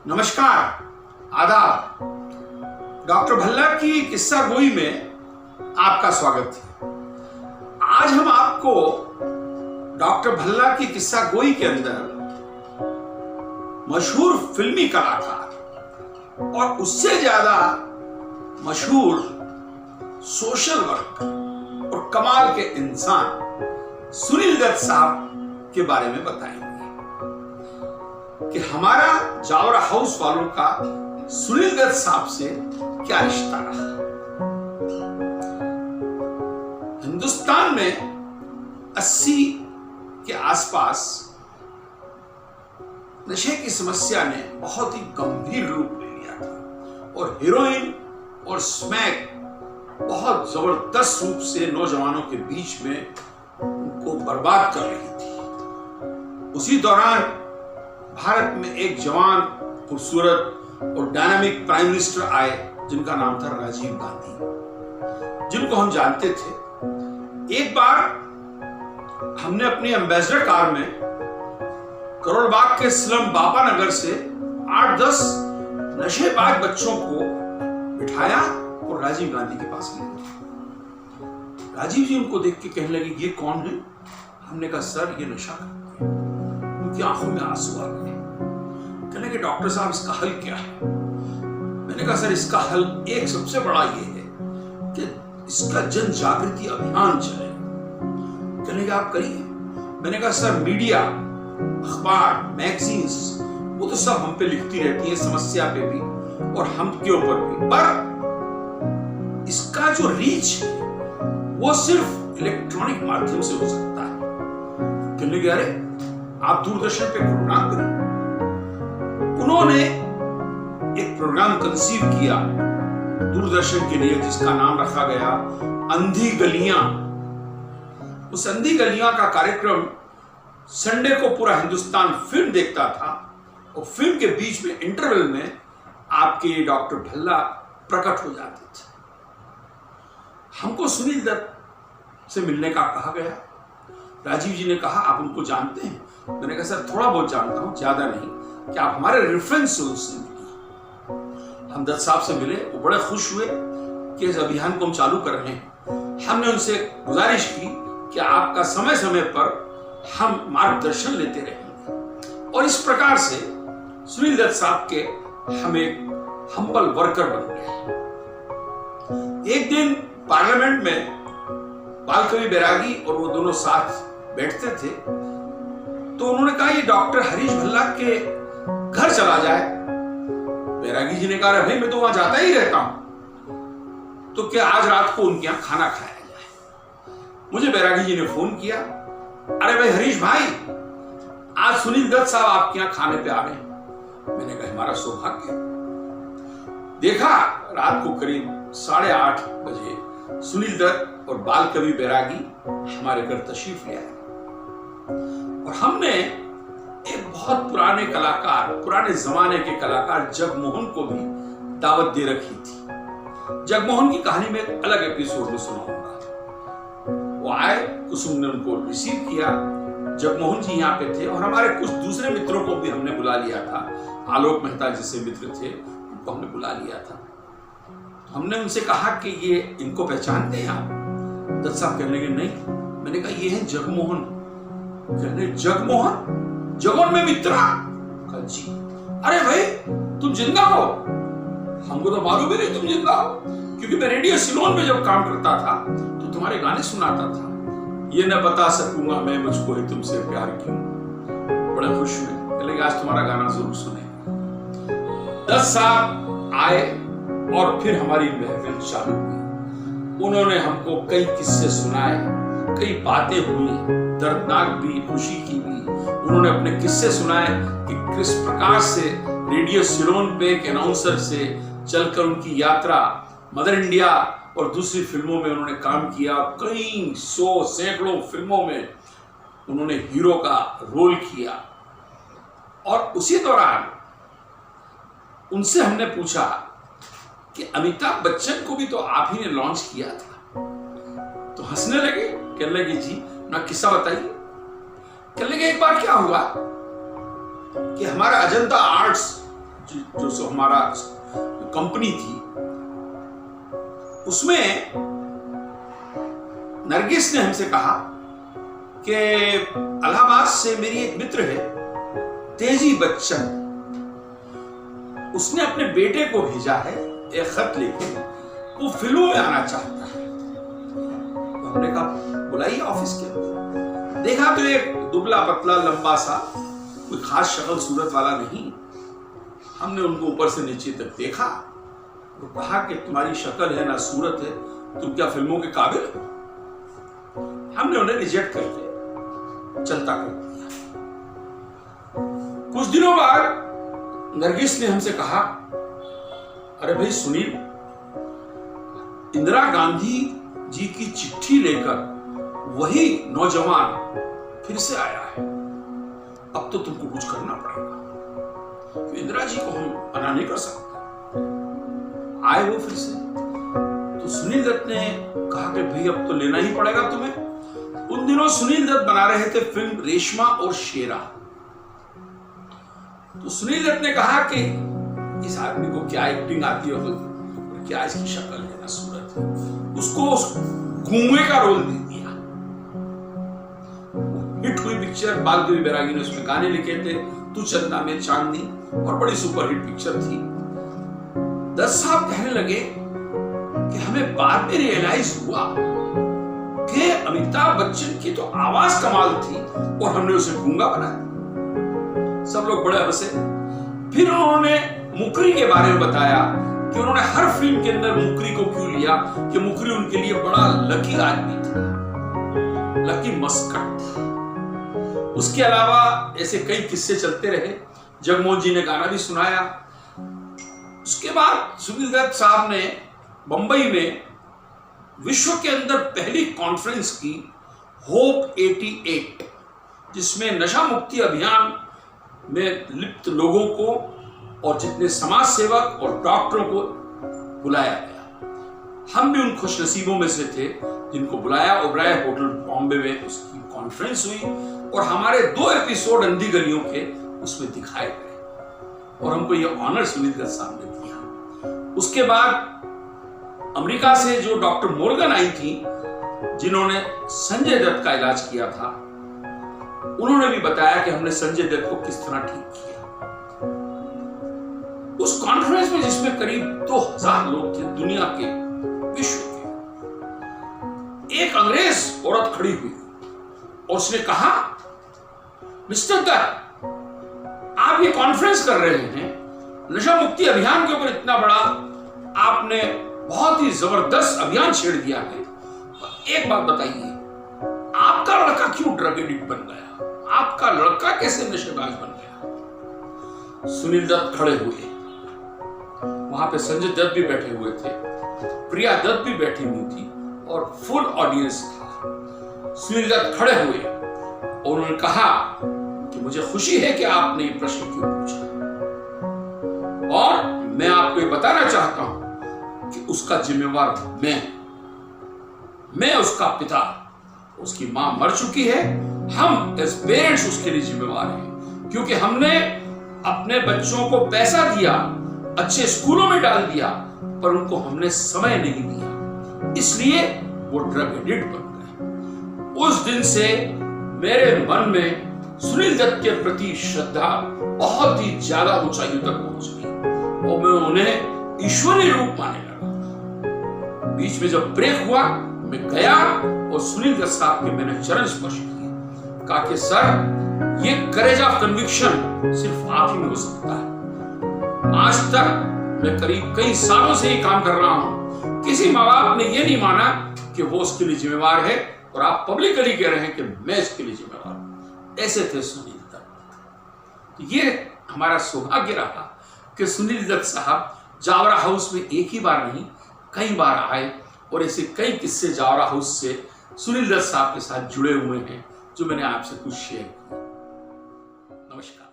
नमस्कार, आदाब। डॉक्टर भल्ला की किस्सा गोई में आपका स्वागत है। आज हम आपको डॉक्टर भल्ला की किस्सा गोई के अंदर मशहूर फिल्मी कलाकार और उससे ज्यादा मशहूर सोशल वर्क और कमाल के इंसान सुनील दत्त साहब के बारे में बताएंगे कि हमारा जावरा हाउस वालों का सुनील दत्त साहब से क्या रिश्ता रहा। हिंदुस्तान में 80 के आसपास नशे की समस्या ने बहुत ही गंभीर रूप ले लिया था और हीरोइन और स्मैक बहुत जबरदस्त रूप से नौजवानों के बीच में उनको बर्बाद कर रही थी। उसी दौरान भारत में एक जवान, खूबसूरत और डायनामिक प्राइम मिनिस्टर आए जिनका नाम था राजीव गांधी, जिनको हम जानते थे। एक बार हमने अपनी एम्बेसडर कार में करोल बाग के स्लम बाबा नगर से 8-10 नशेबाज बच्चों को बिठाया और राजीव गांधी के पास ले गए। राजीव जी उनको देख के कहने लगे, ये कौन है? हमने कहा, सर ये नशा करते हैं। उनकी आंखों में आंसू आ गए। कहने लगे, डॉक्टर साहब इसका हल क्या है? मैंने कहा, सर इसका हल एक सबसे बड़ा ये है कि इसका जन जागृति अभियान चले। कहने लगे, आप करिए। मैंने कहा, सर मीडिया, अखबार, मैगजीन्स वो तो सब हम पे लिखती रहती है, समस्या पे भी और हम के ऊपर भी, पर इसका जो रीच है वो सिर्फ इलेक्ट्रॉनिक माध्यम से हो सकता है। कहने लगे, अरे आप दूरदर्शन पे प्रोग्राम करें। उन्होंने एक प्रोग्राम कंसीव किया दूरदर्शन के लिए जिसका नाम रखा गया अंधी गलियां। उस अंधी गलियां का कार्यक्रम संडे को पूरा हिंदुस्तान फिल्म देखता था और फिल्म के बीच में इंटरवल में आपके डॉक्टर भल्ला प्रकट हो जाते थे। हमको सुनील दत्त से मिलने का कहा गया। राजीव जी ने कहा, आप उनको जानते हैं? मैंने कहा, सर थोड़ा बहुत जानता हूं, ज्यादा नहीं। कि आप हमारे रेफरेंस से उनसे मिली। हम दत्त साहब से मिले, वो बड़े खुश हुए कि इस अभियान को हम चालू कर रहे हैं। हमने उनसे गुजारिश की कि आपका समय समय पर हम मार्गदर्शन लेते रहेंगे और इस प्रकार से सुनील दत्त साहब के हम एक हम्बल वर्कर बन गए। एक दिन पार्लियामेंट में बालकवि बैरागी और वो दोनों साथ बैठते थे तो उन्होंने कहा, ये डॉक्टर हरीश भल्ला के घर चला जाए। बैरागी जी ने कहा, भाई मैं तो वहां जाता ही रहता हूं, तो क्या आज रात को उनके यहां खाना खाया जाए? मुझे बैरागी जी ने फोन किया, अरे भाई हरीश भाई, आज सुनील दत्त साहब आपके यहां खाने पे आ रहे हैं। मैंने कहा, हमारा सौभाग्य। देखा रात को करीब 8:30 बजे सुनील दत्त और बालकवि बैरागी हमारे घर तशरीफ ले आए और हमने एक बहुत पुराने कलाकार, पुराने जमाने के कलाकार जगमोहन को भी दावत दे रखी थी। जगमोहन की कहानी में एक अलग एपिसोड में सुनाऊंगा। वो आए, कुसुम ने उनको रिसीव किया। जगमोहन जी यहाँ पे थे और हमारे कुछ दूसरे मित्रों को भी हमने बुला लिया था। आलोक मेहता जैसे मित्र थे, उनको हमने बुला लिया था। तो हमने उनसे कहा कि ये इनको पहचानते हैं आप? दत्त साहब कहने लगे, नहीं। मैंने कहा, ये है जगमोहन। कहने, जगमोहन? जगन में मित्रा? कहा, जी। अरे भाई तुम जिंदा हो? हमको तो मालूम ही नहीं तुम जिंदा हो, क्योंकि मैं रेडियो सिलोन में जब काम करता था तो तुम्हारे गाने सुनाता था। ये न बता सकूंगा मैं मुझको ही तुमसे प्यार क्यों। बड़े खुश हुए, कहले आज तुम्हारा गाना जरूर सुनेंगे। 10 साल आए और फिर हमारी महफिल चालू हुई। उन्होंने हमको कई किस्से सुनाए, कई बातें हुई, दर्दनाक भी, खुशी की भी। उन्होंने अपने किस्से सुनाए कि किस प्रकार से रेडियो सिलोन पे एक अनाउंसर से चलकर उनकी यात्रा मदर इंडिया और दूसरी फिल्मों में उन्होंने काम किया। कई 100 सैकड़ों फिल्मों में उन्होंने हीरो का रोल किया। और उसी दौरान उनसे हमने पूछा कि अमिताभ बच्चन को भी तो आप ही ने लॉन्च किया था। तो हंसने लगे, कहने लगे, जी ना किस्सा बताइए। कहने लगे, एक बार क्या हुआ कि हमारा अजंता आर्ट्स हमारा कंपनी थी, उसमें नरगिस ने हमसे कहा कि इलाहाबाद से मेरी एक मित्र है तेजी बच्चन, उसने अपने बेटे को भेजा है एक खत लेके, वो फिल्मों में आना चाहता है। तो हमने कहा बुलाइए ऑफिस के अंदर। देखा तो एक दुबला पतला लंबा सा, कोई खास शक्ल सूरत वाला नहीं। हमने उनको ऊपर से नीचे तक देखा, तो कहा कि तुम्हारी शक्ल है ना सूरत है, तुम क्या फिल्मों के काबिल हो? हमने उन्हें रिजेक्ट करके चलता कर दिया। कुछ दिनों बाद नरगिस ने हमसे कहा, अरे भाई सुनील, इंदिरा गांधी जी की चिट्ठी लेकर वही नौजवान फिर से आया है, अब तो तुमको कुछ करना पड़ेगा, क्योंकि इंदिरा जी को हम मना नहीं कर सकते। आए वो फिर से, तो सुनील दत्त ने कहा कि भाई अब तो लेना ही पड़ेगा तुम्हें। उन दिनों सुनील दत्त बना रहे थे फिल्म रेशमा और शेरा। तो सुनील दत्त ने कहा कि इस आदमी को क्या एक्टिंग आती है और क्या इसकी शक्ल है ना सूरत है, उसको गूंगे का रोल दे दिया। हिट हुई पिक्चर बालदेवी बैरागी ने उसमें गाने लिखे थे, तू चंदा में चांदनी, और बड़ी सुपरहिट पिक्चर थी। दत्त साहब कहने लगे कि हमें बाद में रियलाइज हुआ कि अमिताभ बच्चन की तो आवाज कमाल थी और हमने उसे गूंगा बनाया। सब लोग बड़े हंसे। फिर उन्होंने मुकरी के बारे में बताया कि उन्होंने हर फिल्म के अंदर मुकरी को क्यों लिया, कि मुकरी उनके लिए बड़ा लकी आदमी था, लकी मस्कट था। उसके अलावा ऐसे कई किस्से चलते रहे। जगमोहन जी ने गाना भी सुनाया। उसके बाद सुनील दत्त साहब ने बंबई में विश्व के अंदर पहली कॉन्फ्रेंस की, होप 88, जिसमें नशा मुक्ति अभियान में लिप्त लोगों को और जितने समाज सेवक और डॉक्टरों को बुलाया गया। हम भी उन खुशनसीबों में से थे जिनको बुलाया। ओबराय होटल बॉम्बे में उसकी कॉन्फ्रेंस हुई और हमारे 2 एपिसोड अंधी गलियों के उसमें दिखाए गए और हमको ये ऑनर सुनील दत्त साहब ने दिया। उसके बाद अमेरिका से जो डॉक्टर मोर्गन आई थी, जिन्होंने संजय दत्त का इलाज किया था, उन्होंने भी बताया कि हमने संजय दत्त को किस तरह ठीक किया। उस कॉन्फ्रेंस में, जिसमें करीब 2000 लोग थे दुनिया के, विश्व के, एक अंग्रेज औरत खड़ी हुई और उसने कहा, मिस्टर दत्त, आप ये कॉन्फ्रेंस कर रहे हैं नशा मुक्ति अभियान के ऊपर, इतना बड़ा आपने बहुत ही जबरदस्त अभियान छेड़ दिया है, एक बात बताइए, आपका लड़का क्यों ड्रग एडिक्ट बन गया? आपका लड़का कैसे नशेबाज बन गया? सुनील दत्त खड़े हुए। वहां पे संजय दत्त भी बैठे हुए थे, प्रिया दत्त भी बैठी हुई थी और फुल ऑडियंस था। सुनील दत्त खड़े हुए और उन्होंने कहा कि मुझे खुशी है कि आपने ये प्रश्न क्यों पूछा, और मैं आपको ये बताना चाहता हूं कि उसका जिम्मेवार मैं उसका पिता, उसकी मां मर चुकी है, हम एज पेरेंट्स उसके लिए जिम्मेवार हैं, क्योंकि हमने अपने बच्चों को पैसा दिया, अच्छे स्कूलों में डाल दिया, पर उनको हमने समय नहीं दिया, इसलिए वो ड्रग एडिक्ट बन गए। उस दिन से मेरे मन में सुनील दत्त के प्रति श्रद्धा बहुत ही ज्यादा ऊंचाइयों तक पहुंच गई और मैं उन्हें ईश्वरीय रूप मानने लगा। बीच में जब ब्रेक हुआ, मैं गया और सुनील दत्त साहब के मैंने चरण स्पर्श किया, कहा कि सर, ये करेज ऑफ कन्विक्शन सिर्फ आप ही में हो सकता है। आज तक मैं करीब कई सालों से ये काम कर रहा हूं, किसी माँ बाप ने ये नहीं माना कि वो उसके लिए जिम्मेवार है, और आप पब्लिकली कह रहे हैं कि मैं इसके लिए जिम्मेवार हूं। ऐसे थे सुनील दत्त। ये हमारा सौभाग्य रहा कि सुनील दत्त साहब जावरा हाउस में एक ही बार नहीं, कई बार आए और ऐसे कई किस्से जावरा हाउस से सुनील दत्त साहब के साथ जुड़े हुए हैं जो मैंने आपसे कुछ शेयर किया। नमस्कार।